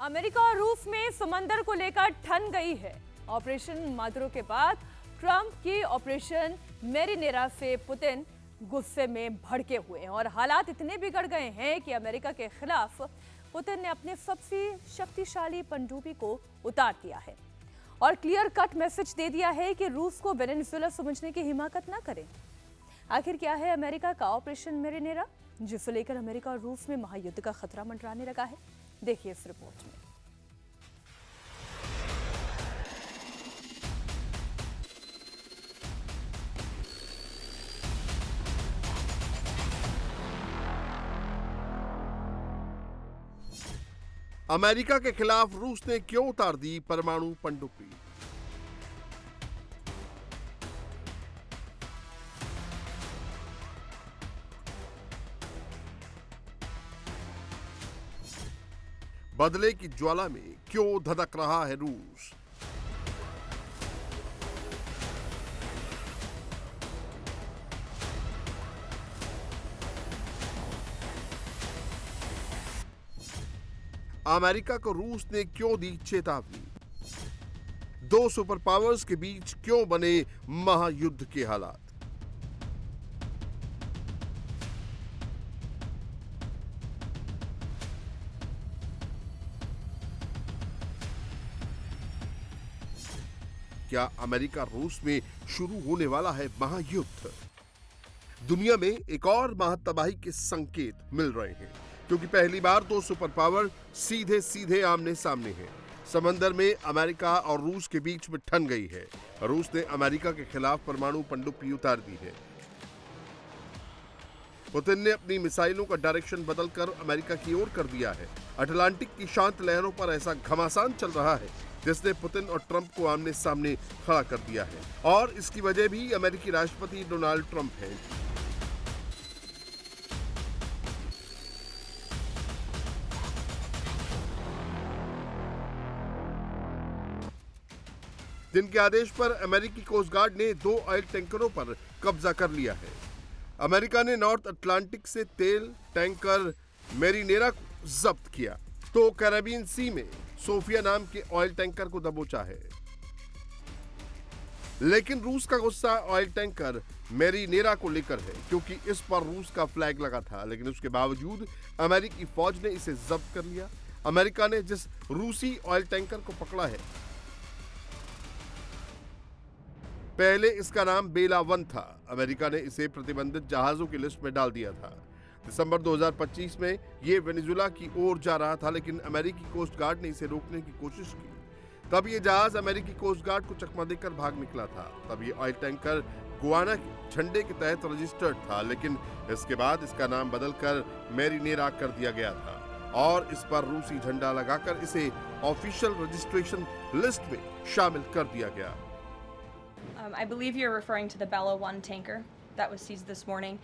America और रूस में समंदर को लेकर ठन गई है। ऑपरेशन मादुरो के बाद ट्रंप की ऑपरेशन मेरिनेरा से पुतिन गुस्से में भड़के हुए हैं और हालात इतने बिगड़ गए हैं कि अमेरिका के खिलाफ पुतिन ने अपने सबसे शक्तिशाली पनडुब्बी को उतार दिया है और क्लियर कट मैसेज दे दिया है कि रूस को वेनेजुएला समझने की हिमाकत ना करें। आखिर क्या है अमेरिका का ऑपरेशन मेरिनेरा, जिसे लेकर अमेरिका और रूस में महायुद्ध का खतरा मंडराने लगा है? देखिए इस रिपोर्ट में। अमेरिका के खिलाफ रूस ने क्यों उतार दी परमाणु पनडुब्बी? बदले की ज्वाला में क्यों धधक रहा है रूस? अमेरिका को रूस ने क्यों दी चेतावनी? दो सुपर पावर्स के बीच क्यों बने महायुद्ध के हालात? क्या अमेरिका रूस में शुरू होने वाला है महायुद्ध? दुनिया में एक और महातबाही के संकेत मिल रहे हैं, क्योंकि पहली बार दो सुपर पावर सीधे सीधे आमने सामने हैं। समंदर में अमेरिका और रूस के बीच में ठन गई है। रूस ने अमेरिका के खिलाफ परमाणु पनडुब्बी उतार दी है। पुतिन ने अपनी मिसाइलों का डायरेक्शन बदलकर अमेरिका की ओर कर दिया है। अटलांटिक की शांत लहरों पर ऐसा घमासान चल रहा है जिसने पुतिन और ट्रंप को आमने सामने खड़ा कर दिया है, और इसकी वजह भी अमेरिकी राष्ट्रपति डोनाल्ड ट्रंप हैं। जिनके आदेश पर अमेरिकी कोस्ट गार्ड ने 2 ऑयल टैंकरों पर कब्जा कर लिया है। अमेरिका ने नॉर्थ अटलांटिक से तेल टैंकर मेरिनेरा को जब्त किया, तो कैरेबियन सी में सोफिया नाम के ऑयल टैंकर को दबोचा है। लेकिन रूस का गुस्सा ऑयल टैंकर मेरिनेरा को लेकर है, क्योंकि इस पर रूस का फ्लैग लगा था, लेकिन उसके बावजूद अमेरिकी फौज ने इसे जब्त कर लिया। अमेरिका ने जिस रूसी ऑयल टैंकर को पकड़ा है, पहले इसका नाम बेला 1 था। अमेरिका ने इसे प्रतिबंधित जहाजों की लिस्ट में डाल दिया था। दिसंबर 2025 में यह वेनेजुएला की ओर जा रहा था, लेकिन अमेरिकी कोस्ट गार्ड ने इसे रोकने की कोशिश की। तब यह जहाज अमेरिकी कोस्ट गार्ड को चकमा देकर भाग निकला था। तब यह ऑयल टैंकर गुआना के झंडे के तहत रजिस्टर्ड था, लेकिन इसके बाद इसका नाम बदलकर मेरिनेरा कर दिया गया था और इस पर रूसी झंडा लगाकर इसे ऑफिशियल रजिस्ट्रेशन लिस्ट में शामिल कर दिया गया। I believe you're referring to the Bella 1 tanker that was seized this morning.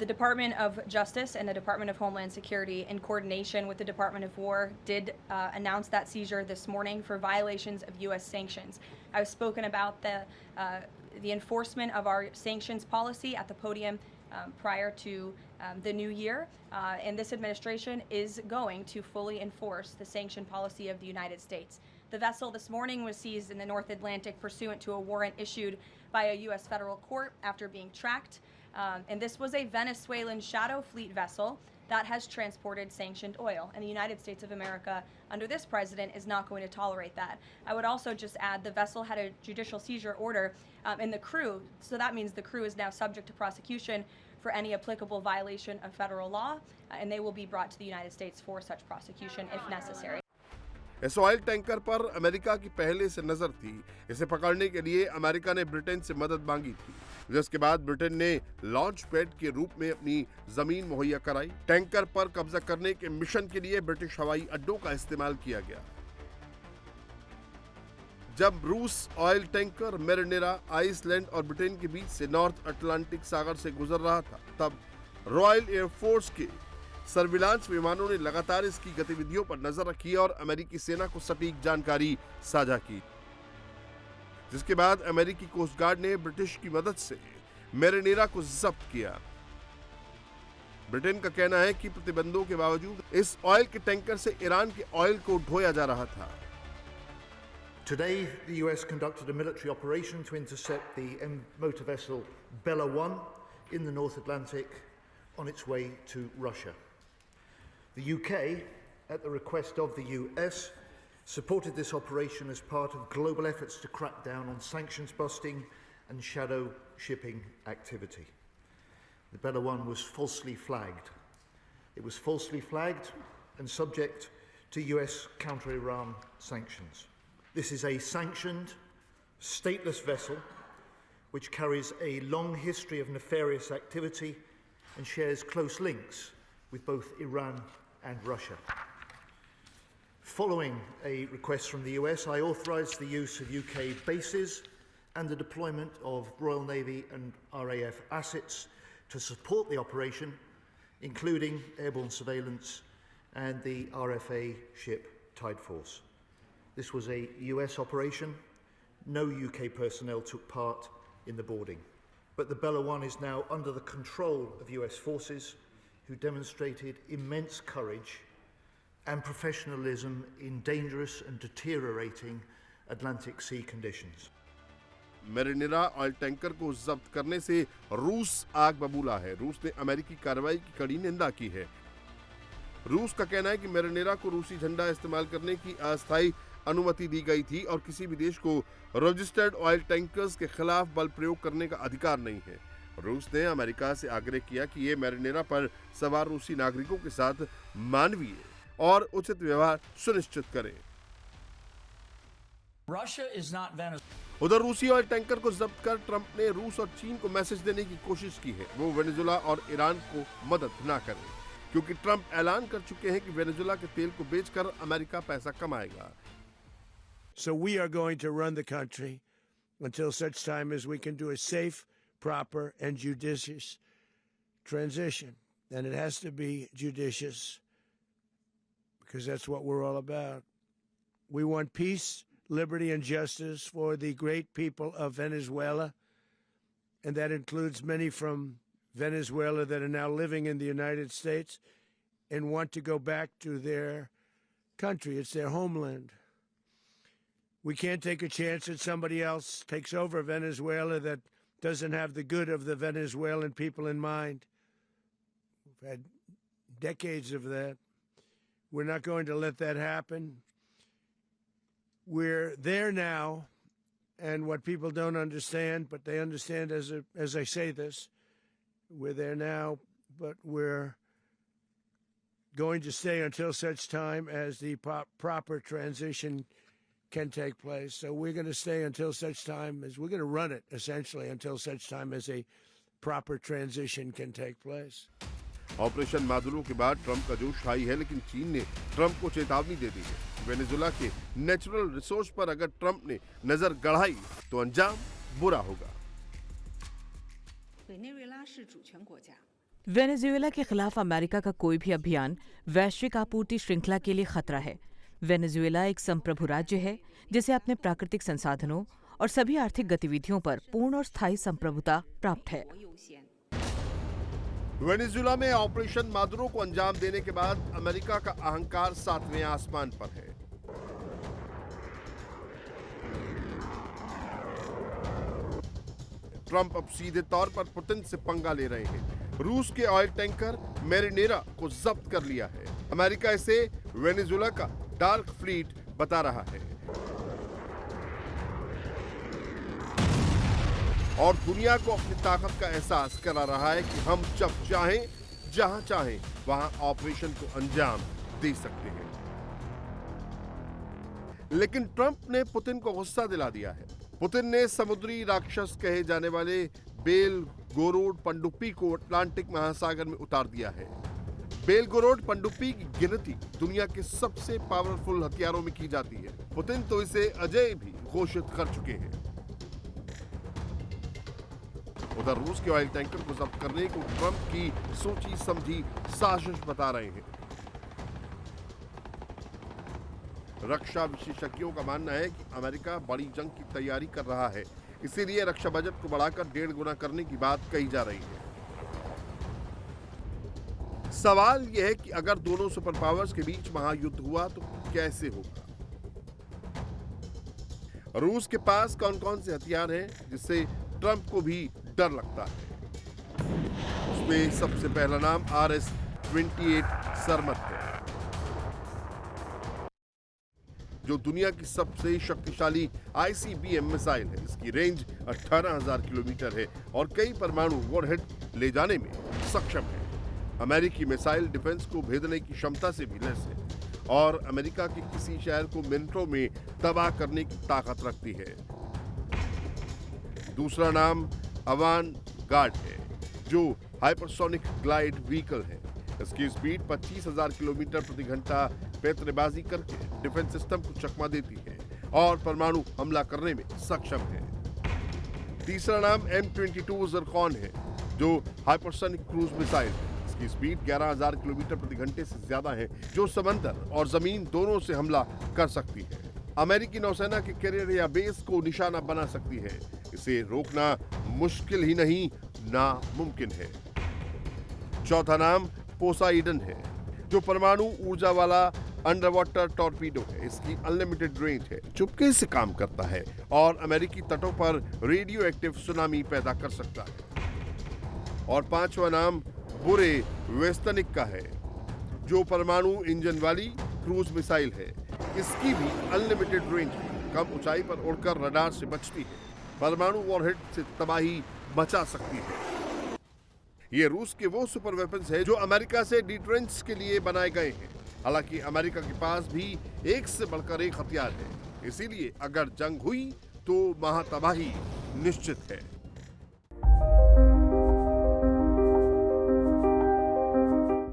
The Department of Justice and the Department of Homeland Security, in coordination with the Department of War, did announce that seizure this morning for violations of U.S. sanctions. I've spoken about the enforcement of our sanctions policy at the podium prior to the new year, and this administration is going to fully enforce the sanction policy of the United States. The vessel this morning was seized in the North Atlantic pursuant to a warrant issued by a U.S. federal court after being tracked. And this was a Venezuelan shadow fleet vessel that has transported sanctioned oil. And the United States of America, under this president, is not going to tolerate that. I would also just add the vessel had a judicial seizure order and the crew, so that means the crew is now subject to prosecution for any applicable violation of federal law, and they will be brought to the United States for such prosecution if necessary. इस oil tanker पर America की पहले से नजर थी। इसे पकड़ने के लिए अमेरिका ने ब्रिटेन से मदद मांगी थी, जिसके बाद ब्रिटेन ने लॉन्च पैड के रूप में अपनी जमीन मुहैया कराई। टैंकर पर कब्जा करने के मिशन के लिए ब्रिटिश हवाई अड्डों का इस्तेमाल किया गया। जब रूस ऑयल टैंकर मेरिनेरा आइसलैंड और ब्रिटेन के बीच से नॉर्थ अटलांटिक सागर से गुजर रहा था, तब रॉयल एयरफोर्स के सर्विलांस विमानों ने लगातार इसकी गतिविधियों पर नजर रखी और अमेरिकी सेना को सटीक जानकारी साझा की, जिसके बाद अमेरिकी कोस्ट गार्ड ने ब्रिटिश की मदद से मेरिनेरा को जब्त किया। ब्रिटेन का कहना है कि प्रतिबंधों के बावजूद इस ऑयल के टैंकर से ईरान के ऑयल को ढोया जा रहा था। Today, the US conducted a military operation to intercept the motor vessel Bella 1 in the North Atlantic on its way to Russia. The UK, at the request of the US, supported this operation as part of global efforts to crack down on sanctions busting and shadow shipping activity. The Bella 1 was falsely flagged. It was falsely flagged and subject to US counter-Iran sanctions. This is a sanctioned, stateless vessel which carries a long history of nefarious activity and shares close links with both Iran and Russia. Following a request from the US, I authorised the use of UK bases and the deployment of Royal Navy and RAF assets to support the operation, including airborne surveillance and the RFA ship Tide Force. This was a US operation. No UK personnel took part in the boarding. But the Bella 1 is now under the control of US forces who demonstrated immense courage and professionalism in dangerous and deteriorating Atlantic Sea conditions. Marinera oil tanker को जब्त करने से रूस आग बबूला है। रूस ने अमेरिकी कार्रवाई की कड़ी निंदा की है। रूस का कहना है कि मैरिनेरा को रूसी झंडा इस्तेमाल करने की अस्थायी अनुमति दी गई थी और किसी भी देश को रजिस्टर्ड ऑयल टैंकर्स के खिलाफ बल प्रयोग करने का अधिकार नहीं है। रूस ने अमेरिका से आग्रह किया कि ये मैरिनेरा पर सवार रूसी नागरिकों के साथ मानवीय और उचित व्यवहार सुनिश्चित करे। उधर रूसी ऑयल टैंकर को जब्त कर ट्रंप ने रूस और चीन को मैसेज देने की कोशिश की है वो वेनेजुला और ईरान को मदद ना करें, क्योंकि ट्रंप ऐलान कर चुके हैं कि वेनेजुला के तेल को बेचकर अमेरिका पैसा कमाएगा। So we are going to run the country until such time as we can do a safe, proper, and judicious transition. And it has to be judicious because that's what we're all about. We want peace, liberty, and justice for the great people of Venezuela, and that includes many from Venezuela that are now living in the United States and want to go back to their country. It's their homeland. We can't take a chance that somebody else takes over Venezuela that doesn't have the good of the Venezuelan people in mind. We've had decades of that. We're not going to let that happen. We're there now, and what people don't understand, but they understand as I say this, we're there now, but we're going to stay until such time as the proper transition can take place. So we're going to stay until such time as we're going to run it essentially until such time as a proper transition can take place. Operation Maduro के बाद Trump का जोश high है, लेकिन चीन ने Trump को चेतावनी दे दी है। वेनेजुला के नेचुरल रिसोर्स पर अगर ट्रंप ने नजर गड़ाई तो अंजाम बुरा होगा। वेनेजुएला के खिलाफ अमेरिका का कोई भी अभियान वैश्विक आपूर्ति श्रृंखला के लिए खतरा है। वेनेजुएला एक संप्रभु राज्य है जिसे अपने प्राकृतिक संसाधनों और सभी आर्थिक गतिविधियों पर पूर्ण और स्थायी संप्रभुता प्राप्त है। वेनेजुएला में ऑपरेशन मादुरो को अंजाम देने के बाद अमेरिका का अहंकार 7वें आसमान पर है। ट्रंप अब सीधे तौर पर पुतिन से पंगा ले रहे हैं। रूस के ऑयल टैंकर मैरिनेरा को जब्त कर लिया है। अमेरिका इसे वेनेजुएला का डार्क फ्लीट बता रहा है और दुनिया को अपनी ताकत का एहसास करा रहा है कि हम जब चाहें, जहां चाहें, वहां ऑपरेशन को अंजाम दे सकते हैं। लेकिन ट्रंप ने पुतिन को गुस्सा दिला दिया है। पुतिन ने समुद्री राक्षस कहे जाने वाले बेलगोरोड पनडुब्बी को अटलांटिक महासागर में उतार दिया है। बेलगोरोड पनडुब्बी की गिनती दुनिया के सबसे पावरफुल हथियारों में की जाती है। पुतिन तो इसे अजेय भी घोषित कर चुके हैं। उधर रूस के ऑयल टैंकर को जब्त करने को ट्रंप की सोची समझी साजिश बता रहे हैं। रक्षा विशेषज्ञों का मानना है कि अमेरिका बड़ी जंग की तैयारी कर रहा है, इसीलिए रक्षा बजट को बढ़ाकर 1.5 गुना करने की बात कही जा रही है। सवाल यह है कि अगर दोनों सुपर पावर्स के बीच महायुद्ध हुआ तो कैसे होगा? रूस के पास कौन कौन से हथियार हैं जिससे ट्रंप को भी डर लगता है? उसमें सबसे पहला नाम RS-28 सरमत है, जो दुनिया की सबसे शक्तिशाली ICBM मिसाइल है। इसकी रेंज 18,000 किलोमीटर है और कई परमाणु वॉरहेड ले जाने में सक्षम है। अमेरिकी मिसाइल डिफेंस को भेदने की क्षमता से भी लैस है और अमेरिका के किसी शहर को मिनटों में तबाह करने की ताकत रखती है। दूसरा नाम अवान गार्ड है, जो हाइपरसोनिक ग्लाइड व्हीकल है। इसकी स्पीड 25,000 किलोमीटर प्रति घंटा पैंतरेबाजी करके डिफेंस सिस्टम को चकमा देती है और परमाणु हमला करने में सक्षम है। तीसरा नाम M22 ज़िरकॉन है, जो हाइपरसोनिक क्रूज मिसाइल है। इसकी स्पीड 11,000 किलोमीटर प्रति घंटे से ज्यादा है, जो समंदर और जमीन दोनों से हमला कर सकती है। अमेरिकी नौसेना के कैरियर या बेस को निशाना बना सकती है। इसे रोकना मुश्किल ही नहीं, नामुमकिन है। चौथा नाम पोसाइडन है, जो परमाणु ऊर्जा वाला अंडर वाटर टॉर्पीडो है। इसकी अनलिमिटेड रेंज है, चुपके से काम करता है और अमेरिकी तटों पर रेडियो एक्टिव सुनामी पैदा कर सकता है। और पांचवा नाम बुरे वेस्तनिक का है, जो परमाणु इंजन वाली क्रूज मिसाइल है। इसकी भी अनलिमिटेड रेंज है, कम ऊंचाई पर उड़कर रडार से बचती है, परमाणु वॉरहेड से तबाही मचा सकती है। ये रूस के वो सुपर वेपन्स है जो अमेरिका से डिफेंस के लिए बनाए गए हैं। हालांकि अमेरिका के पास भी एक से बढ़कर एक हथियार है, इसीलिए अगर जंग हुई तो महातबाही निश्चित है।